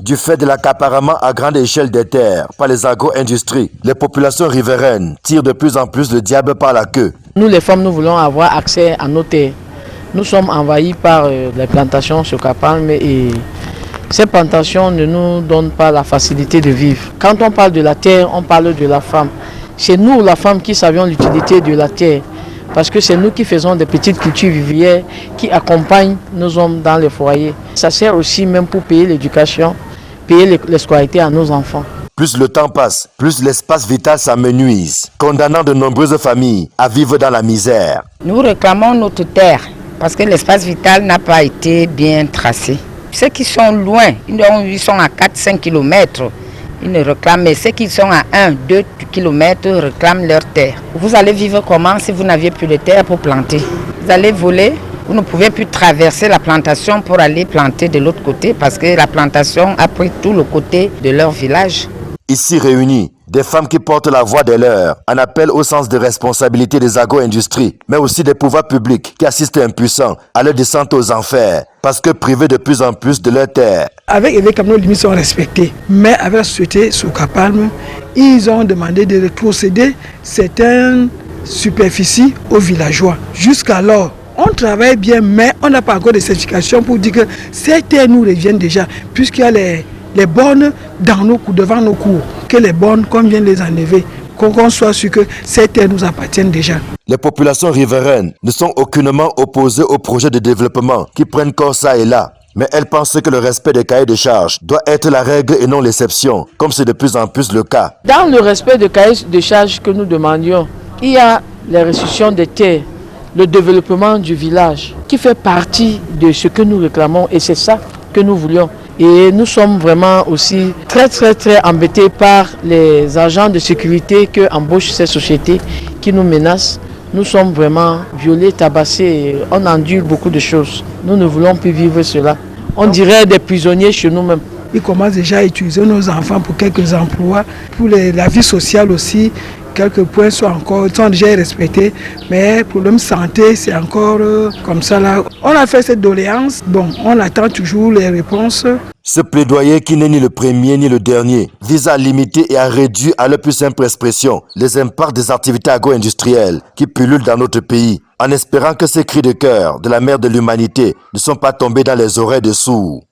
Du fait de l'accaparement à grande échelle des terres par les agro-industries, les populations riveraines tirent de plus en plus le diable par la queue. Nous les femmes, nous voulons avoir accès à nos terres. Nous sommes envahis par les plantations sur Capalme et ces plantations ne nous donnent pas la facilité de vivre. Quand on parle de la terre, on parle de la femme. C'est nous, la femme, qui savions l'utilité de la terre. Parce que c'est nous qui faisons des petites cultures vivrières qui accompagnent nos hommes dans les foyers. Ça sert aussi même pour payer l'éducation, payer les scolarités à nos enfants. Plus le temps passe, plus l'espace vital s'amenuise, condamnant de nombreuses familles à vivre dans la misère. Nous réclamons notre terre parce que l'espace vital n'a pas été bien tracé. Ceux qui sont loin, ils sont à 4-5 km, ils ne réclament, mais ceux qui sont à 1-2 km réclament leur terre. Vous allez vivre comment si vous n'aviez plus de terre pour planter? Vous allez voler, vous ne pouvez plus traverser la plantation pour aller planter de l'autre côté parce que la plantation a pris tout le côté de leur village. Ici réunis, des femmes qui portent la voix des leurs en appellent au sens de responsabilité des agro-industries, mais aussi des pouvoirs publics qui assistent impuissants à leur descente aux enfers, parce que privés de plus en plus de leurs terres. Avec les nos limites sont respectées, mais avec la société sur Capalme, ils ont demandé de rétrocéder certaines superficies aux villageois. Jusqu'alors, on travaille bien, mais on n'a pas encore de certification pour dire que ces terres nous reviennent déjà, puisqu'il y a les bornes devant nos cours, que les bornes, qu'on vient les enlever, qu'on soit sûr que ces terres nous appartiennent déjà. Les populations riveraines ne sont aucunement opposées aux projets de développement qui prennent corps ça et là. Mais elles pensent que le respect des cahiers de charges doit être la règle et non l'exception, comme c'est de plus en plus le cas. Dans le respect des cahiers de charges que nous demandions, il y a les restitutions des terres, le développement du village, qui fait partie de ce que nous réclamons et c'est ça que nous voulions. Et nous sommes vraiment aussi très embêtés par les agents de sécurité que embauchent ces sociétés qui nous menacent. Nous sommes vraiment violés, tabassés, on endure beaucoup de choses. Nous ne voulons plus vivre cela. On dirait des prisonniers chez nous-mêmes. Ils commencent déjà à utiliser nos enfants pour quelques emplois, pour la vie sociale aussi. Quelques points sont déjà respectés, mais le problème santé, c'est encore comme ça là. On a fait cette doléance, bon, on attend toujours les réponses. Ce plaidoyer, qui n'est ni le premier ni le dernier, vise à limiter et à réduire à leur plus simple expression les impacts des activités agro-industrielles qui pullulent dans notre pays, en espérant que ces cris de cœur de la mère de l'humanité ne sont pas tombés dans les oreilles de sourds.